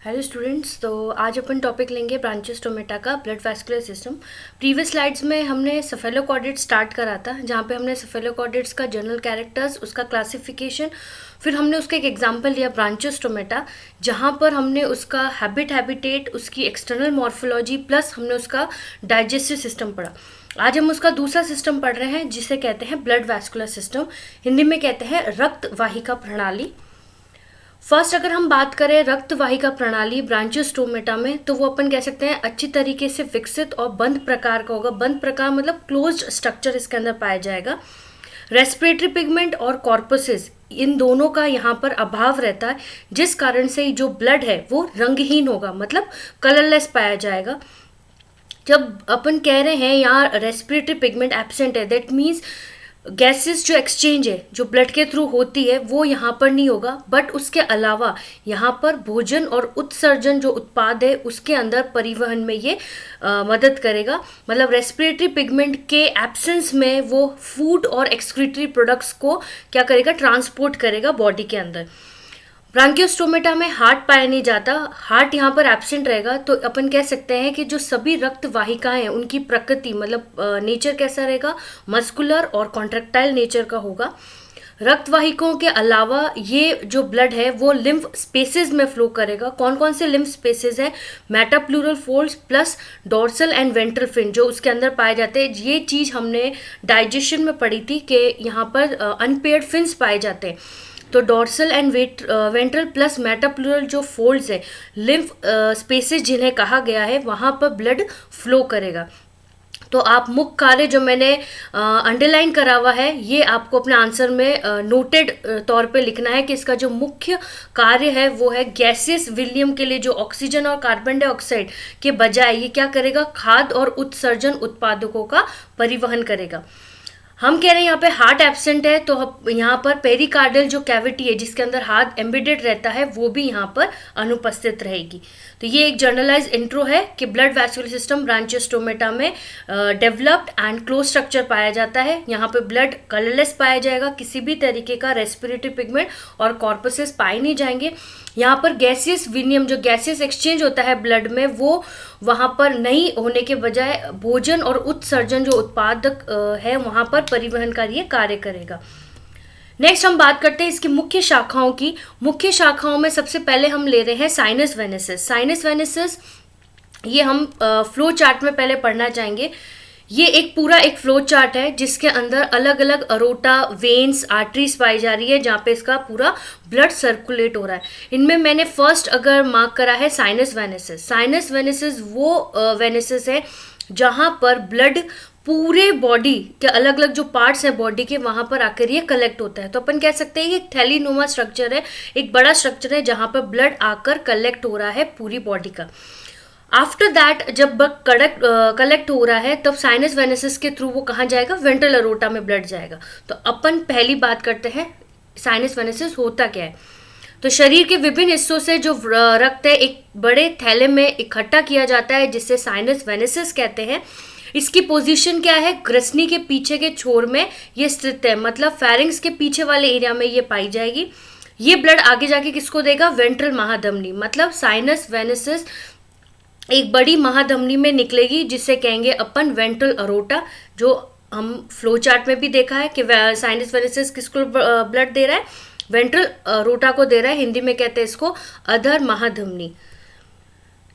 Hello students. तो आज अपन topic लेंगे ब्रांचियों स्टोमेटा का blood vascular system. Previous slides में हमने सेफेलोकॉर्डेट स्टार्ट करा था, जहाँ पे हमने सेफेलोकॉर्डेट्स का जनरल कैरेक्टर्स, उसका क्लासिफिकेशन, फिर हमने उसका एक एग्जांपल लिया ब्रांचियो स्टोमेटा, जहाँ पर हमने उसका हैबिटेट, उसकी एक्सटर्नल मॉर्फोलॉजी प्लस हमने उसका डाइजेस्टिव सिस्टम पढ़ा। आज हम उसका दूसरा सिस्टम पढ़ रहे हैं जिसे कहते हैं ब्लड वैस्कुलर सिस्टम, हिंदी में कहते हैं रक्त वाहिका प्रणाली। फर्स्ट अगर हम बात करें रक्त वाहिका प्रणाली ब्रांचियोस्टोमेटा में, तो वो अपन कह सकते हैं अच्छी तरीके से विकसित और बंद प्रकार का होगा। बंद प्रकार मतलब क्लोज्ड स्ट्रक्चर इसके अंदर पाया जाएगा। रेस्पिरेटरी पिगमेंट और कॉर्पसेस, इन दोनों का यहाँ पर अभाव रहता है, जिस कारण से जो ब्लड है वो रंगहीन होगा, मतलब कलरलेस पाया जाएगा। जब अपन कह रहे हैं यहाँ रेस्पिरेटरी पिगमेंट एब्सेंट है, दैट मीन्स गैसेस जो एक्सचेंज है जो ब्लड के थ्रू होती है वो यहाँ पर नहीं होगा। बट उसके अलावा यहाँ पर भोजन और उत्सर्जन जो उत्पाद है उसके अंदर परिवहन में ये मदद करेगा। मतलब रेस्पिरेटरी पिगमेंट के एब्सेंस में वो फूड और एक्सक्रीटरी प्रोडक्ट्स को क्या करेगा, ट्रांसपोर्ट करेगा बॉडी के अंदर। ब्रांकियोस्टोमेटा में हार्ट पाया नहीं जाता, हार्ट यहाँ पर एब्सेंट रहेगा। तो अपन कह सकते हैं कि जो सभी रक्त वाहिकाएं हैं उनकी प्रकृति मतलब नेचर कैसा रहेगा, मस्कुलर और कॉन्ट्रेक्टाइल नेचर का होगा। रक्त वाहिकाओं के अलावा ये जो ब्लड है वो लिम्फ स्पेसेस में फ्लो करेगा। कौन कौन से लिम्फ स्पेसेस हैं, metapleural folds plus dorsal and ventral fin जो उसके अंदर पाए जाते हैं। ये चीज़ हमने डाइजेशन में पढ़ी थी कि यहाँ पर अनपेयर्ड फिन्स पाए जाते हैं। तो डॉर्सल एंड वेंट्रल प्लस मेटाप्लूरल जो फोल्ड्स है, लिम्फ स्पेसेस जिन्हें कहा गया है, वहाँ पर ब्लड फ्लो करेगा। तो आप मुख्य कार्य जो मैंने अंडरलाइन करा हुआ है ये आपको अपने आंसर में नोटेड तौर पे लिखना है कि इसका जो मुख्य कार्य है वो है गैसियस विलियम के लिए जो ऑक्सीजन और कार्बन डाइऑक्साइड के बजाय ये क्या करेगा, खाद्य और उत्सर्जन उत्पादकों का परिवहन करेगा। हम कह रहे हैं यहाँ पे हार्ट एब्सेंट है, तो यहाँ पर पेरिकार्डियल जो कैविटी है जिसके अंदर हार्ट एम्बेडेड रहता है वो भी यहाँ पर अनुपस्थित रहेगी। तो ये एक जनरलाइज इंट्रो है कि ब्लड वैस्कुलर सिस्टम ब्रांचियोस्टोमेटा में डेवलप्ड एंड क्लोज स्ट्रक्चर पाया जाता है। यहाँ पे ब्लड कलरलेस पाया जाएगा, किसी भी तरीके का रेस्पिरेटरी पिगमेंट और कॉर्पसेस पाए नहीं जाएंगे। यहाँ पर गैसियस विनियम जो गैसियस एक्सचेंज होता है ब्लड में वो वहाँ पर नहीं होने के बजाय भोजन और उत्सर्जन जो उत्पादक है वहाँ पर परिवहनकारी कार्य करेगा। नेक्स्ट हम बात करते हैं इसकी मुख्य शाखाओं की। मुख्य शाखाओं में सबसे पहले हम ले रहे हैं साइनस वेनेसिस। साइनस वेनेसिस ये हम फ्लो चार्ट में पहले पढ़ना चाहेंगे। ये एक पूरा एक फ्लो चार्ट है जिसके अंदर अलग अलग अरोटा, वेन्स, आर्टरीज पाई जा रही है जहाँ पे इसका पूरा ब्लड सर्कुलेट हो रहा है। इनमें मैंने फर्स्ट अगर मार्क करा है साइनस वेनेसिस। साइनस वेनेसिस वो वेनेसिस है जहाँ पर ब्लड पूरे बॉडी के अलग अलग जो पार्ट्स हैं बॉडी के वहाँ पर आकर ये कलेक्ट होता है। तो अपन कह सकते हैं ये एक थैलीनुमा स्ट्रक्चर है, एक बड़ा स्ट्रक्चर है जहाँ पर ब्लड आकर कलेक्ट हो रहा है पूरी बॉडी का। आफ्टर दैट जब कलेक्ट हो रहा है तब साइनस वेनेसिस के थ्रू वो कहाँ जाएगा, वेंट्रल अरोटा में ब्लड जाएगा। तो अपन पहली बात करते हैं साइनस वेनेसिस होता क्या है। तो शरीर के विभिन्न हिस्सों से जो रक्त है एक बड़े थैले में इकट्ठा किया जाता है जिससे साइनस वेनेसिस कहते हैं। इसकी पोजीशन क्या है, ग्रसनी के पीछे के छोर में ये स्थित है, मतलब फेरिंग्स के पीछे वाले एरिया में ये पाई जाएगी। ये ब्लड आगे जाके किसको देगा, वेंट्रल महाधमनी, मतलब साइनस वेनेसिस एक बड़ी महाधमनी में निकलेगी जिसे कहेंगे अपन वेंट्रल अरोटा। जो हम फ्लो चार्ट में भी देखा है कि साइनस वेनेसिस किसको ब्लड दे रहा है, वेंट्रल अरोटा को दे रहा है। हिंदी में कहते हैं इसको अधर महाधमनी।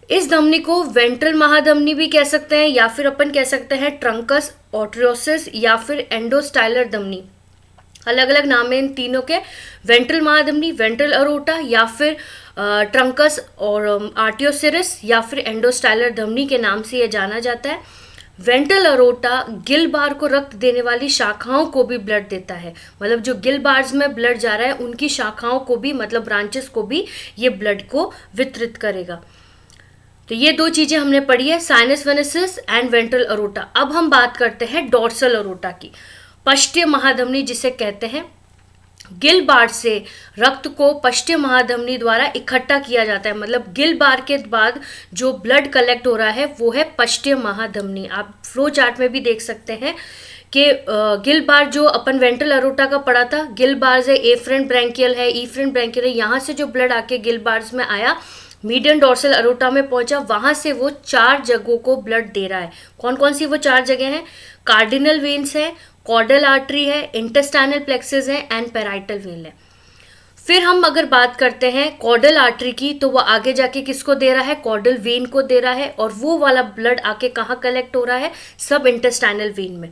इस धमनी को वेंट्रल महाधमनी भी कह सकते हैं या फिर अपन कह सकते हैं ट्रंकस ऑर्टियोसिस या फिर एंडोस्टाइलर धमनी। अलग अलग नाम है इन तीनों के, वेंट्रल महाधमनी, वेंट्रल अरोटा या फिर ट्रंकस और आर्टियोसिरिस या फिर एंडोस्टाइलर धमनी के नाम से यह जाना जाता है। वेंट्रल अरोटा गिल बार को रक्त देने वाली शाखाओं को भी ब्लड देता है, मतलब जो गिल बार्स में ब्लड जा रहा है उनकी शाखाओं को भी, मतलब ब्रांचेस को भी ये ब्लड को वितरित करेगा। तो ये दो चीजें हमने पढ़ी है, साइनस वेनेसिस एंड वेंट्रल अरोटा। अब हम बात करते हैं डोर्सल अरोटा की, पश्चिम महाधमनी जिसे कहते हैं। गिल बार से रक्त को पश्चिम महाधमनी द्वारा इकट्ठा किया जाता है, मतलब गिल बार के बाद जो ब्लड कलेक्ट हो रहा है वो है पश्चिम महाधमनी। आप फ्लो चार्ट में भी देख सकते हैं कि गिल बार जो अपन वेंट्रल अरोटा का पढ़ा था, गिल बार्स है, एफरेंट ब्रैंकियल है, ईफरेंट ब्रैंकियल है, यहाँ से जो ब्लड आके गिल बार्स में आया मीडियन डॉर्सल अरोटा में पहुंचा, वहां से वो 4 जगहों को ब्लड दे रहा है। कौन कौन सी वो 4 जगह हैं? कार्डिनल वेन्स है, कॉर्डल आर्टरी है, इंटेस्टाइनल प्लेक्सेस है एंड पेराइटल वेन है। फिर हम अगर बात करते हैं कॉर्डल आर्टरी की, तो वो आगे जाके किसको दे रहा है? कॉर्डल वेन को दे रहा है, और वो वाला ब्लड आके कहाँ कलेक्ट हो रहा है? सब इंटेस्टाइनल वेन में।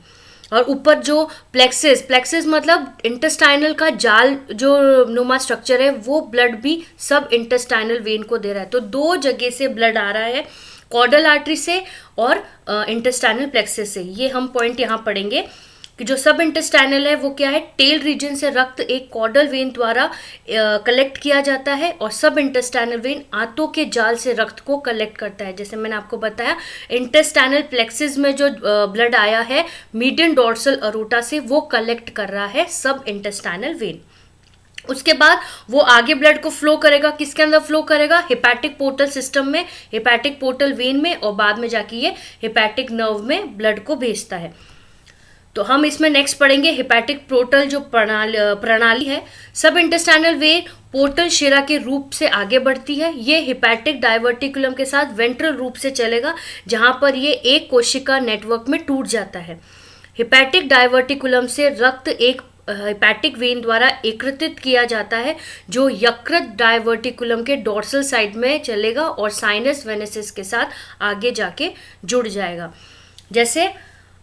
और ऊपर जो प्लेक्सेस मतलब इंटेस्टाइनल का जाल जो नुमा स्ट्रक्चर है, वो ब्लड भी सब इंटेस्टाइनल वेन को दे रहा है। तो 2 जगह से ब्लड आ रहा है, कॉर्डल आर्टरी से और इंटेस्टाइनल प्लेक्सेस से। ये हम पॉइंट यहाँ पढ़ेंगे कि जो सब इंटेस्टाइनल है वो क्या है? टेल रीजन से रक्त एक कॉर्डल वेन द्वारा कलेक्ट किया जाता है, और सब इंटेस्टाइनल वेन आंतों के जाल से रक्त को कलेक्ट करता है। जैसे मैंने आपको बताया, इंटेस्टाइनल प्लेक्सिस में जो ब्लड आया है मीडियन डॉर्सल अरोटा से, वो कलेक्ट कर रहा है सब इंटेस्टाइनल वेन। उसके बाद वो आगे ब्लड को फ्लो करेगा, किसके अंदर फ्लो करेगा? हेपेटिक पोर्टल सिस्टम में, हेपेटिक पोर्टल वेन में, और बाद में जाके ये हेपेटिक नर्व में ब्लड को भेजता है। तो हम इसमें नेक्स्ट पढ़ेंगे हेपेटिक पोर्टल जो प्रणाली है। सब इंटेस्टाइनल वेन पोर्टल शिरा के रूप से आगे बढ़ती है। ये हेपेटिक डायवर्टिकुलम के साथ वेंट्रल रूप से चलेगा, जहां पर ये एक कोशिका नेटवर्क में टूट जाता है। हेपेटिक डायवर्टिकुलम से रक्त एक हेपेटिक वेन द्वारा एकत्रित किया जाता है, जो यकृत डायवर्टिकुलम के डॉर्सल साइड में चलेगा और साइनस वेनेसिस के साथ आगे जाके जुड़ जाएगा। जैसे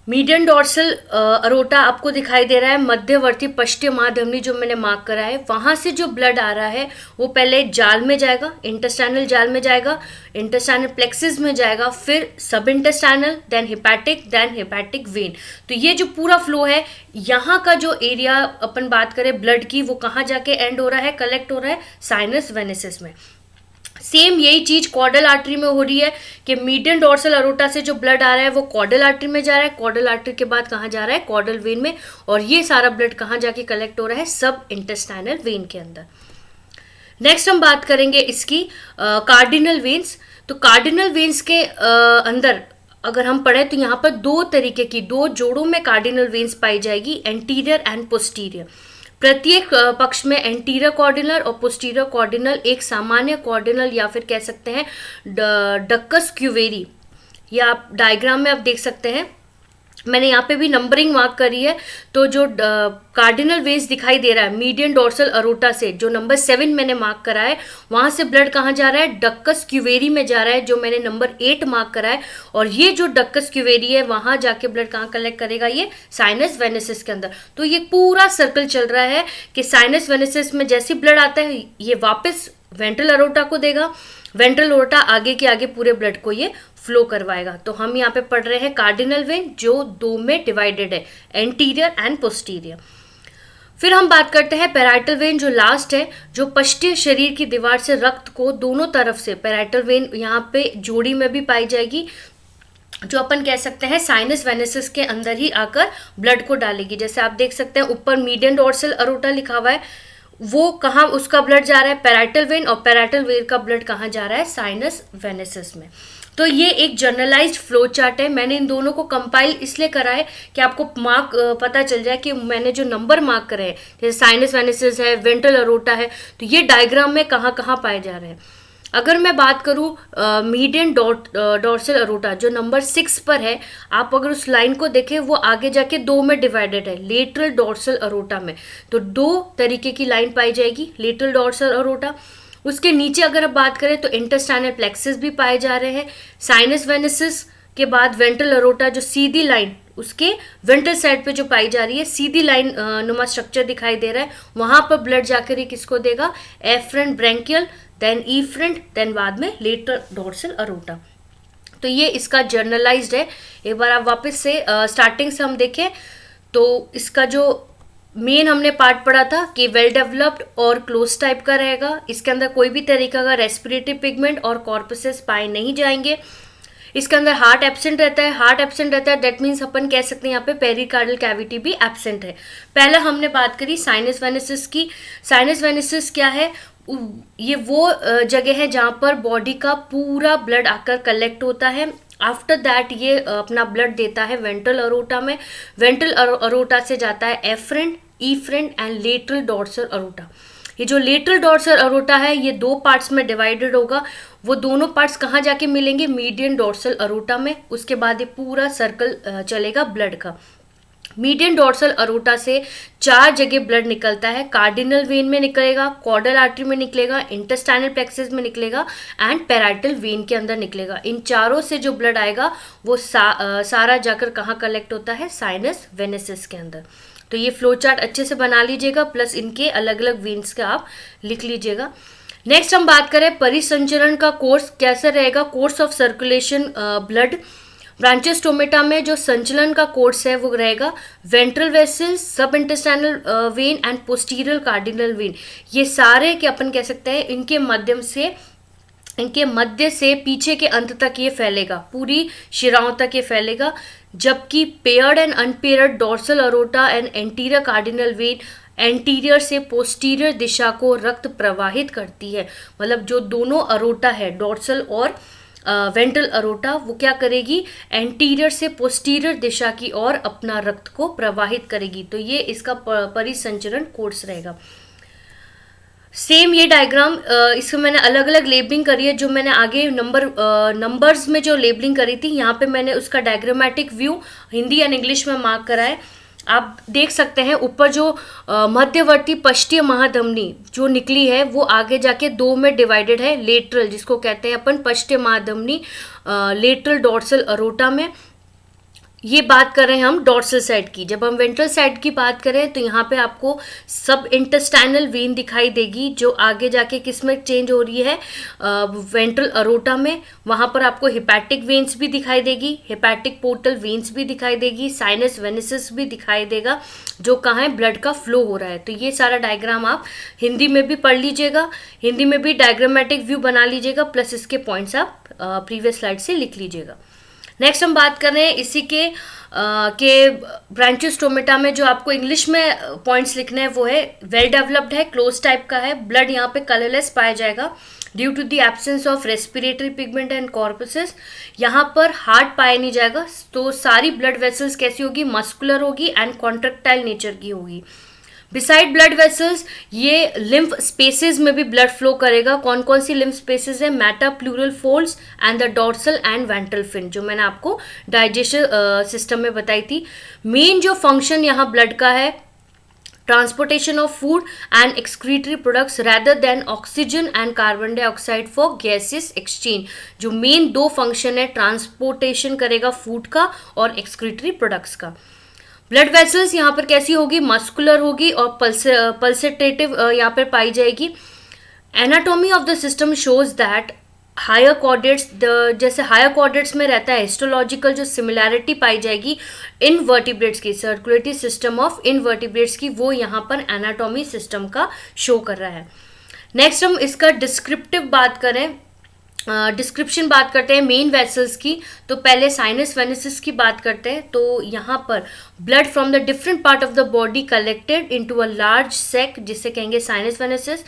मीडियन डॉर्सल अरोटा आपको दिखाई दे रहा है, मध्यवर्ती पश्चिम महाधमनी जो मैंने मार्क करा है, वहां से जो ब्लड आ रहा है वो पहले जाल में जाएगा, इंटेस्टाइनल जाल में जाएगा, इंटेस्टाइनल प्लेक्सिस में जाएगा, फिर सब इंटेस्टाइनल, देन हेपेटिक वेन। तो ये जो पूरा फ्लो है, यहाँ का जो एरिया अपन बात करें ब्लड की, वो कहाँ जाके एंड हो रहा है, कलेक्ट हो रहा है? साइनस वेनेसिस में। सेम यही चीज कॉर्डल आर्टरी में हो रही है कि मीडियन डॉर्सल अरोटा से जो ब्लड आ रहा है वो कॉर्डल आर्टरी में जा रहा है, कॉर्डल आर्टरी के बाद कहाँ जा रहा है? कॉर्डल वेन में, और ये सारा ब्लड कहाँ जाके कलेक्ट हो रहा है? सब इंटेस्टाइनल वेन के अंदर। नेक्स्ट हम बात करेंगे इसकी कार्डिनल वेन्स। तो कार्डिनल वेन्स के अंदर अगर हम पढ़ें तो यहाँ पर 2 तरीके की, 2 जोड़ों में कार्डिनल वेन्स पाई जाएगी, एंटीरियर एंड पोस्टीरियर। प्रत्येक पक्ष में एंटीरियर कॉर्डिनल और पोस्टीरियर कॉर्डिनल एक सामान्य कॉर्डिनल, या फिर कह सकते हैं डक्कस क्यूवेरी, या आप डायग्राम में आप देख सकते हैं, मैंने यहाँ पे भी नंबरिंग मार्क करी है। तो जो कार्डिनल वेन्स दिखाई दे रहा है मीडियन डॉर्सल अरोटा से, जो नंबर 7 मैंने मार्क करा है, वहां से ब्लड कहाँ जा रहा है? डक्कस क्यूवेरी में जा रहा है, जो मैंने नंबर 8 मार्क करा है। और ये जो डक्कस क्यूवेरी है, वहां जाके ब्लड कहाँ कलेक्ट करेगा? ये साइनस वेनेसिस के अंदर। तो ये पूरा सर्कल चल रहा है कि साइनस वेनेसिस में जैसे ब्लड आता है, ये वापस वेंट्रल अरोटा को देगा, वेंट्रल अरोटा आगे के आगे पूरे ब्लड को ये फ्लो करवाएगा। तो हम यहाँ पे पढ़ रहे हैं कार्डिनल वेन, जो 2 में डिवाइडेड है, एंटीरियर एंड पोस्टीरियर। फिर हम बात करते हैं पेराइटल वेन, जो लास्ट है, जो पश्चिमी शरीर की दीवार से रक्त को दोनों तरफ से, पेराइटल वेन यहाँ पे जोड़ी में भी पाई जाएगी, जो अपन कह सकते हैं साइनस वेनेसिस के अंदर ही आकर ब्लड को डालेगी। जैसे आप देख सकते हैं ऊपर मीडियन डॉर्सल अरोटा लिखा हुआ है, वो कहाँ उसका ब्लड जा रहा है? पेराइटल वेन, और पेराइटल वेन का ब्लड कहाँ जा रहा है? साइनस वेनेसिस में। तो ये एक जनरलाइज्ड फ्लो चार्ट है। मैंने इन दोनों को कंपाइल इसलिए करा है कि आपको मार्क पता चल जाए कि मैंने जो नंबर मार्क करे हैं, जैसे साइनस वेनेसिस है, वेंट्रल अरोटा है, तो ये डायग्राम में कहाँ कहाँ पाए जा रहे हैं। अगर मैं बात करूँ मीडियन डॉर्सल अरोटा जो नंबर 6 पर है, आप अगर उस लाइन को देखें, वो आगे जाके 2 में डिवाइडेड है, लेटरल डॉर्सल अरोटा में। तो 2 तरीके की लाइन पाई जाएगी, लेटरल डॉर्सल अरोटा। उसके नीचे अगर आप बात करें तो इंटेस्टाइनल प्लेक्सिस भी पाए जा रहे हैं। साइनस वेनेसिस के बाद वेंट्रल अरोटा, जो सीधी लाइन उसके वेंट्रल साइड पे जो पाई जा रही है, सीधी लाइन नुमा स्ट्रक्चर दिखाई दे रहा है, वहां पर ब्लड जाकर ही किसको देगा? Afferent branchial, then efferent, then बाद में लेटरल डॉर्सल अरोटा। तो ये इसका जर्नलाइज्ड है। एक बार आप वापस से स्टार्टिंग से हम देखें तो इसका जो मेन हमने पार्ट पढ़ा था कि वेल डेवलप्ड और क्लोज टाइप का रहेगा। इसके अंदर कोई भी तरीका का रेस्पिरेटरी पिगमेंट और कॉर्पसेस पाए नहीं जाएंगे। इसके अंदर हार्ट एब्सेंट रहता है। हार्ट एब्सेंट रहता है, दैट मीन्स अपन कह सकते हैं यहाँ पे पेरिकार्डियल कैविटी भी एब्सेंट है। पहले हमने बात करी साइनस वेनेसिस की। साइनस वेनेसिस क्या है? ये वो जगह है जहाँ पर बॉडी का पूरा ब्लड आकर कलेक्ट होता है। आफ्टर दैट ये अपना ब्लड देता है वेंट्रल अरोटा में। वेंट्रल अरोटा से जाता है afferent, efferent and lateral dorsal aorta. ये जो लेटरल डॉर्सल अरोटा है ये 2 पार्ट्स में डिवाइडेड होगा। वो दोनों पार्ट्स कहाँ जाके मिलेंगे? मीडियन डॉर्सल अरोटा में। उसके बाद ये पूरा सर्कल चलेगा ब्लड का। मीडियन डॉर्सल अरोटा से 4 जगह ब्लड निकलता है। कार्डिनल वेन में निकलेगा, कॉर्डल आर्टरी में निकलेगा, इंटेस्टाइनल प्लेक्सस में निकलेगा एंड पैराइटल वेन के अंदर निकलेगा। इन चारों से जो ब्लड आएगा वो सारा जाकर कहाँ कलेक्ट होता है? साइनस वेनेसिस के अंदर। तो ये फ्लो चार्ट अच्छे से बना लीजिएगा, प्लस इनके अलग अलग वेन्स का आप लिख लीजिएगा। नेक्स्ट हम बात करें परिसंचरण का कोर्स कैसे रहेगा, course of circulation blood. Branchiostoma में जो संचलन का कोर्स है वो रहेगा ventral vessels, sub intestinal vein and posterior cardinal vein. ये सारे के अपन कह सकते हैं इनके मध्य से पीछे के अंत तक ये फैलेगा, पूरी शिराओं तक ये फैलेगा। जबकि paired and unpaired dorsal aorta and anterior cardinal when anterior से पोस्टीरियर दिशा को रक्त प्रवाहित करती है। मतलब जो दोनों अरोटा है, डॉर्सल और वेंट्रल अरोटा, वो क्या करेगी? एंटीरियर से पोस्टीरियर दिशा की ओर अपना रक्त को प्रवाहित करेगी। तो ये इसका परिसंचरण कोर्स रहेगा। सेम ये डायग्राम, इसमें मैंने अलग अलग लेबलिंग करी है। जो मैंने आगे नंबर्स में जो लेबलिंग करी थी, यहाँ पे मैंने उसका diagrammatic view Hindi and English में मार्क करा है। आप देख सकते हैं ऊपर जो मध्यवर्ती पश्चिम महाधमनी जो निकली है वो आगे जाके 2 में डिवाइडेड है। लेटरल, जिसको कहते हैं अपन पश्चिम महाधमनी, लेटरल डॉर्सल अरोटा में। ये बात कर रहे हैं हम डॉर्सल साइड की। जब हम वेंट्रल साइड की बात करें तो यहाँ पे आपको सब इंटेस्टाइनल वेन दिखाई देगी जो आगे जाके किस में चेंज हो रही है? वेंट्रल अरोटा में। वहाँ पर आपको हिपैटिक वेन्स भी दिखाई देगी, हिपैटिक पोर्टल वेन्स भी दिखाई देगी, साइनस वेनेसिस भी दिखाई देगा, जो कहाँ है? ब्लड का फ्लो हो रहा है। तो ये सारा डायग्राम आप हिंदी में भी पढ़ लीजिएगा, हिंदी में भी डायग्रामेटिक व्यू बना लीजिएगा, प्लस इसके पॉइंट्स आप प्रीवियस स्लाइड से लिख लीजिएगा। नेक्स्ट हम बात कर रहे हैं इसी के ब्रांचियो स्टोमेटा में जो आपको इंग्लिश में पॉइंट्स लिखने हैं वो है वेल डेवलप्ड है, क्लोज टाइप का है। ब्लड यहाँ पे कलरलेस पाया जाएगा due to the absence of respiratory pigment and corpuscles. यहाँ पर हार्ट पाया नहीं जाएगा। तो सारी ब्लड वेसल्स कैसी होगी? मस्कुलर होगी एंड कॉन्ट्रेक्टाइल नेचर की होगी। बिसाइड ब्लड वेसल्स ये लिम्फ स्पेसेस में भी ब्लड फ्लो करेगा। कौन कौन सी लिम्फ स्पेसेस है? Metapleural folds and the dorsal and ventral fin, जो मैंने आपको डाइजेशन सिस्टम में बताई थी। मेन जो फंक्शन यहाँ ब्लड का है, transportation of food and excretory products rather than oxygen and carbon dioxide for gases exchange. जो मेन 2 फंक्शन है, ट्रांसपोर्टेशन करेगा फूड का और एक्सक्रीटरी प्रोडक्ट्स का। ब्लड वेसल्स यहाँ पर कैसी होगी? मस्कुलर होगी और पल्सेटेटिव यहाँ पर पाई जाएगी। Anatomy of the system shows that higher chordates, जैसे हायर कॉर्डेट्स में रहता है हिस्टोलॉजिकल जो सिमिलैरिटी पाई जाएगी इनवर्टिब्रेट्स की, सर्कुलेटरी सिस्टम ऑफ इनवर्टिब्रेट्स की, वो यहाँ पर एनाटॉमी सिस्टम का शो कर रहा है। नेक्स्ट हम इसका डिस्क्रिप्टिव बात करें, डिस्क्रिप्शन बात करते हैं मेन वेसल्स की। तो पहले साइनस वेनेसिस की बात करते हैं। तो यहाँ पर blood from the different part of the body collected into a large sac, जिसे कहेंगे साइनस वेनेसिस।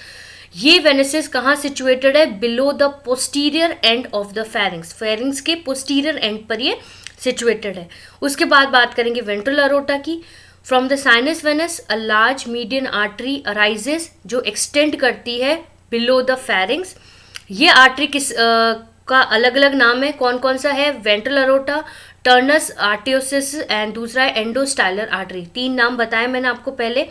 ये वेनेसिस कहाँ सिचुएटेड है? Below the posterior end of the pharynx, pharynx के पोस्टीरियर एंड पर ये सिचुएटेड है। उसके बाद बात करेंगे वेंट्रल अरोटा की। From the sinus venosus a large median artery arises, जो एक्सटेंड करती है बिलो द फेरिंग्स। ये आर्टरी किस का अलग अलग नाम है, कौन कौन सा है? वेंट्रल अरोटा, टर्नस आर्टियोसिस एंड दूसरा है एंडोस्टाइलर आर्टरी। 3 नाम बताए मैंने आपको पहले।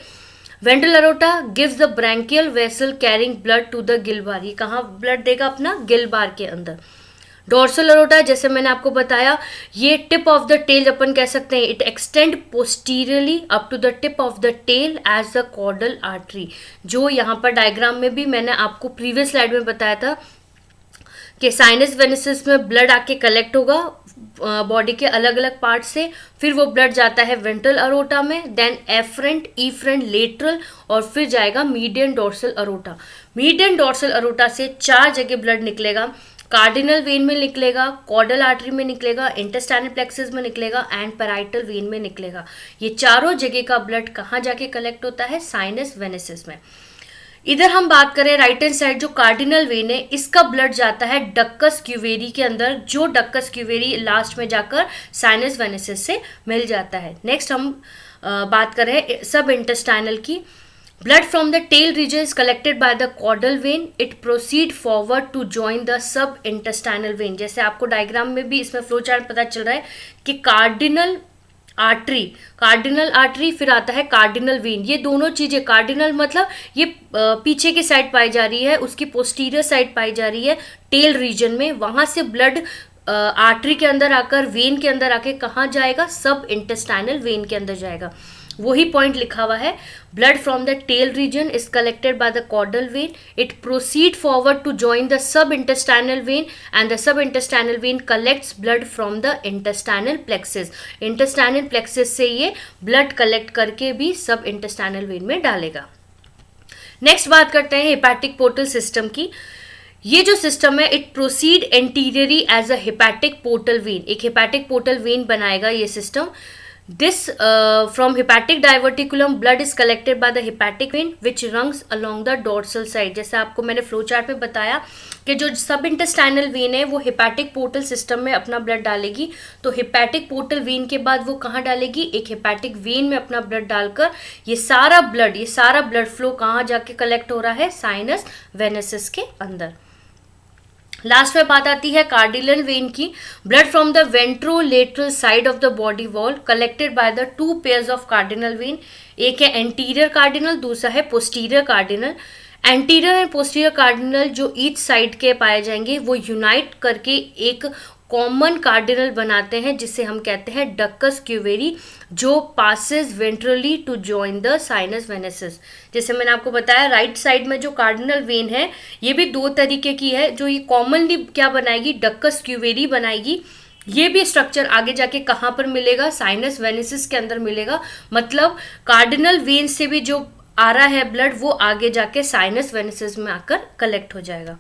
Ventral aorta gives the branchial vessel carrying blood to the gill bar. ये कहाँ ब्लड देगा? अपना गिलबार के अंदर। डॉर्सल अरोटा जैसे मैंने आपको बताया, ये टिप ऑफ द टेल अपन कह सकते हैं, it extend posteriorly up to the tip of the tail as the caudal artery. जो यहाँ पर डायग्राम में भी मैंने आपको प्रीवियस स्लाइड में बताया था कि साइनस वेनेसिस में ब्लड आके कलेक्ट होगा बॉडी के अलग अलग पार्ट से, फिर वो ब्लड जाता है वेंट्रल अरोटा में, देन एफरेंट, ईफरेंट, लेटरल, और फिर जाएगा median dorsal aorta. Median dorsal aorta से 4 जगह ब्लड निकलेगा। कार्डिनल वेन में निकलेगा, कॉर्डल आर्टरी में निकलेगा, इंटेस्टाइनल प्लेक्सस में निकलेगा एंड पैराइटल वेन में निकलेगा। ये चारों जगह का ब्लड कहाँ जाके कलेक्ट होता है? साइनस वेनेसिस में। इधर हम बात करें राइट हैंड साइड, जो कार्डिनल वेन है इसका ब्लड जाता है डक्कस क्यूवेरी के अंदर, जो डक्कस क्यूवेरी लास्ट में जाकर साइनस वेनेसिस से मिल जाता है। नेक्स्ट हम बात करें सब इंटेस्टाइनल की। Blood from the tail region is collected by the caudal vein. It proceed forward to join the subintestinal vein. जैसे आपको डायग्राम में भी इसमें फ्लो चार्ट पता चल रहा है कि कार्डिनल आर्टरी फिर आता है कार्डिनल वेन. ये दोनों चीजें, कार्डिनल मतलब ये पीछे की साइड पाई जा रही है, उसकी पोस्टीरियर साइड पाई जा रही है टेल रीजन में. वहां से ब्लड आर्टरी के अंदर आकर वेन के अंदर आके कहाँ जाएगा, सब इंटेस्टाइनल वेन के अंदर जाएगा. वही पॉइंट लिखा हुआ है. Blood from the tail region is collected by the caudal vein. It proceed forward to join the सब इंटेस्टाइनल वेन एंड द सब intestinal vein collects blood from the intestinal plexus. Intestinal plexus से ये blood collect करके भी सब intestinal when में डालेगा. Next बात करते हैं हेपेटिक पोर्टल सिस्टम की. ये जो सिस्टम है it proceed anteriorly as a hepatic portal vein. एक हेपेटिक पोर्टल वेन बनाएगा ये system. This from hepatic diverticulum blood is collected by the hepatic vein which runs along the dorsal side. जैसे आपको मैंने फ्लो चार्ट में बताया कि जो सब इंटेस्टाइनल वेन है वो हेपेटिक पोर्टल सिस्टम में अपना ब्लड डालेगी. तो हेपेटिक पोर्टल वेन के बाद वो कहाँ डालेगी, एक हेपेटिक वेन में अपना ब्लड डालकर ये सारा ब्लड फ्लो कहाँ जाके कलेक्ट हो रहा है, साइनस वेनेसिस के अंदर. लास्ट में बात आती है कार्डिनल वेन की. Blood from the ventrolateral side of the body wall collected by the two pairs of cardinal when. एक है एंटीरियर कार्डिनल, दूसरा है posterior cardinal. Anterior and posterior cardinal जो ईच साइड के पाए जाएंगे वो यूनाइट करके एक कॉमन कार्डिनल बनाते हैं जिसे हम कहते हैं डक्कस क्यूवेरी, जो passes ventrally to join the sinus venosus. जैसे मैंने आपको बताया राइट साइड में जो कार्डिनल वेन है ये भी दो तरीके की है. जो ये कॉमनली क्या बनाएगी, डक्कस क्यूवेरी बनाएगी. ये भी स्ट्रक्चर आगे जाके कहाँ पर मिलेगा, साइनस वेनेसिस के अंदर मिलेगा. मतलब कार्डिनल वेन से भी जो आ रहा है ब्लड वो आगे जाके साइनस वेनेसिस में आकर कलेक्ट हो जाएगा.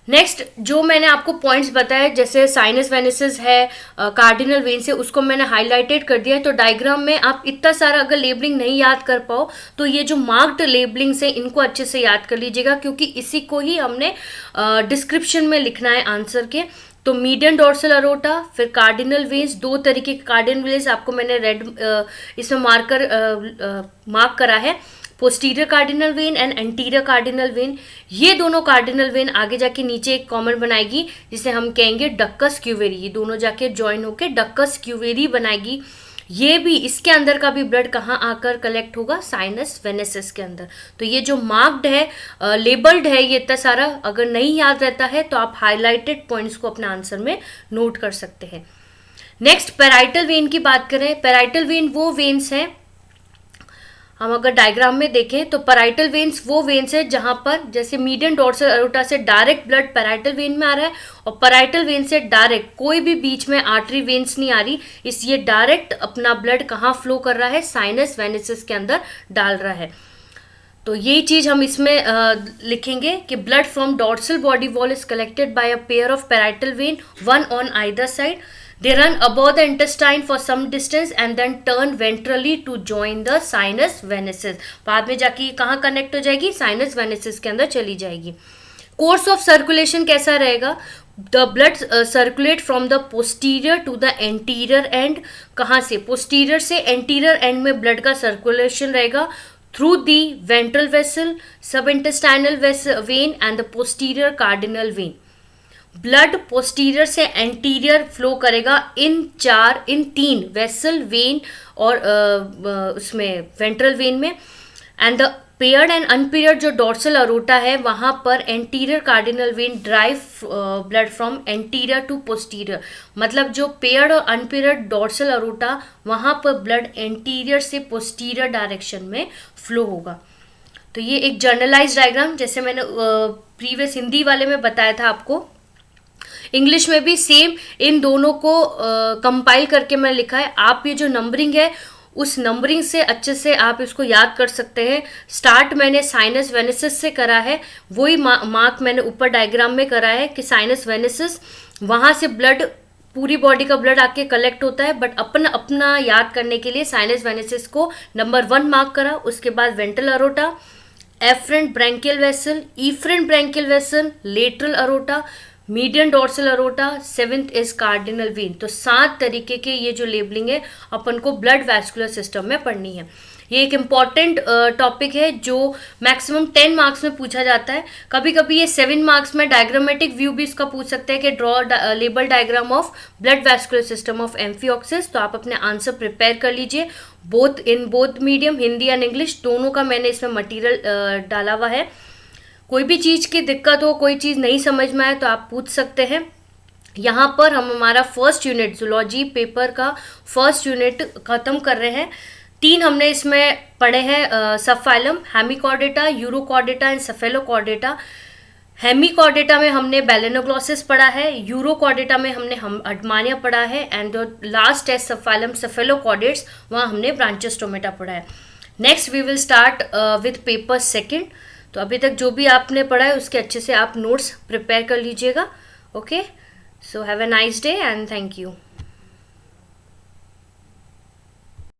नेक्स्ट जो मैंने आपको पॉइंट्स बताए जैसे साइनस वेनेसिस है कार्डिनल वेन से, उसको मैंने हाईलाइटेड कर दिया है. तो डायग्राम में आप इतना सारा अगर लेबलिंग नहीं याद कर पाओ तो ये जो मार्क्ड लेबलिंग्स हैं इनको अच्छे से याद कर लीजिएगा, क्योंकि इसी को ही हमने डिस्क्रिप्शन में लिखना है आंसर के. तो मीडियन डोर्सल अरोटा, फिर कार्डिनल वेन्स, दो तरीके के कार्डिनल वेन्स आपको मैंने रेड इसमें मार्क करा है. Posterior cardinal when and anterior cardinal vein. ये दोनों कार्डिनल वेन आगे जाके नीचे एक कॉमन बनाएगी जिसे हम कहेंगे डक्कस क्यूवेरी. ये दोनों जाके ज्वाइन होके डक्कस क्यूवेरी बनाएगी. ये भी इसके अंदर का भी ब्लड कहाँ आकर कलेक्ट होगा, साइनस वेनेसिस के अंदर. तो ये जो मार्क्ड है, लेबल्ड है, ये इतना सारा अगर नहीं याद रहता है तो आप हाईलाइटेड पॉइंट्स को अपने आंसर में नोट कर सकते हैं. नेक्स्ट पैराइटल वेन की बात करें. पैराइटल वेन वो वेन्स हैं, हम अगर डायग्राम में देखें तो पैराइटल वेन्स वो वेन्स है जहां पर जैसे मीडियन डोर्सल अरोटा से डायरेक्ट ब्लड पैराइटल वेन में आ रहा है और पैराइटल वेन से डायरेक्ट कोई भी बीच में आर्टरी वेन्स नहीं आ रही, इसलिए डायरेक्ट अपना ब्लड कहाँ फ्लो कर रहा है, साइनस वेनेसिस के अंदर डाल रहा है. तो यही चीज़ हम इसमें लिखेंगे कि blood from dorsal body wall is collected bye a pair of parietal when, one on either side. They run above the intestine for some distance and then turn ventrally to join the sinus venesis. बाद में जाके कहाँ connect हो जाएगी, sinus वेनेसिस के अंदर चली जाएगी. कोर्स ऑफ सर्कुलेशन कैसा रहेगा, the blood circulate from the posterior to the anterior end. कहाँ से, पोस्टीरियर से एंटीरियर एंड में ब्लड का सर्कुलेशन रहेगा थ्रू दी वेंट्रल वेसल, सब intestinal vein and the posterior cardinal vein. Blood posterior से एंटीरियर फ्लो करेगा इन तीन वेसल, वेन और उसमें वेंट्रल वेन में. And the paired and unpaired जो डोर्सल अरोटा है वहाँ पर anterior cardinal vein drive blood from anterior to posterior. मतलब जो पेयर्ड और अनपेयर्ड डोर्सल अरोटा वहाँ पर ब्लड एंटीरियर से पोस्टीरियर डायरेक्शन में फ्लो होगा. तो ये एक जर्नलाइज डायग्राम जैसे मैंने प्रीवियस हिंदी वाले में बताया था आपको, इंग्लिश में भी सेम इन दोनों को कंपाइल करके मैं लिखा है. आप ये जो नंबरिंग है उस नंबरिंग से अच्छे से आप इसको याद कर सकते हैं. स्टार्ट मैंने साइनस वेनेसिस से करा है, वही मार्क मैंने ऊपर डायग्राम में करा है कि साइनस वेनेसिस, वहाँ से ब्लड पूरी बॉडी का ब्लड आके कलेक्ट होता है. बट अपना याद करने के लिए साइनस वेनेसिस को नंबर 1 मार्क करा. उसके बाद ventral aorta, afferent branchial vessel, efferent branchial vessel, lateral aorta, median dorsal aorta, 7th is cardinal vein. तो 7 तरीके के ये जो लेबलिंग है अपन को ब्लड वैस्कुलर सिस्टम में पढ़नी है. ये एक इम्पॉर्टेंट टॉपिक है जो मैक्सिमम 10 मार्क्स में पूछा जाता है। कभी कभी ये 7 मार्क्स में डायग्रामेटिक व्यू भी इसका पूछ सकते हैं कि draw label diagram of blood vascular system of amphioxus. तो आप अपने आंसर प्रिपेयर कर लीजिए, both medium, Hindi and English दोनों का मैंने इसमें मटेरियल डाला हुआ है। कोई भी चीज़ की दिक्कत हो, कोई चीज़ नहीं समझ में आए तो आप पूछ सकते हैं। यहाँ पर हम हमारा फर्स्ट यूनिट जूलॉजी पेपर का फर्स्ट यूनिट ख़त्म कर रहे हैं। 3 हमने इसमें पढ़े हैं, subphylum, Hemichordata, urochordata and Cephalochordata. Hemichordata में हमने बैलेनोग्लॉसिस पढ़ा है, यूरोकॉर्डेटा में हमने अडमानिया पढ़ा है, एंड जो लास्ट है सबफाइलम सेफेलोकॉर्डेट्स, वहाँ हमने ब्रांचियोस्टोमेटा स्टोमेटा पढ़ा है। Next we will start with paper second. तो अभी तक जो भी आपने पढ़ा है उसके अच्छे से आप नोट्स प्रिपेयर कर लीजिएगा। Okay, so have a nice day and thank you.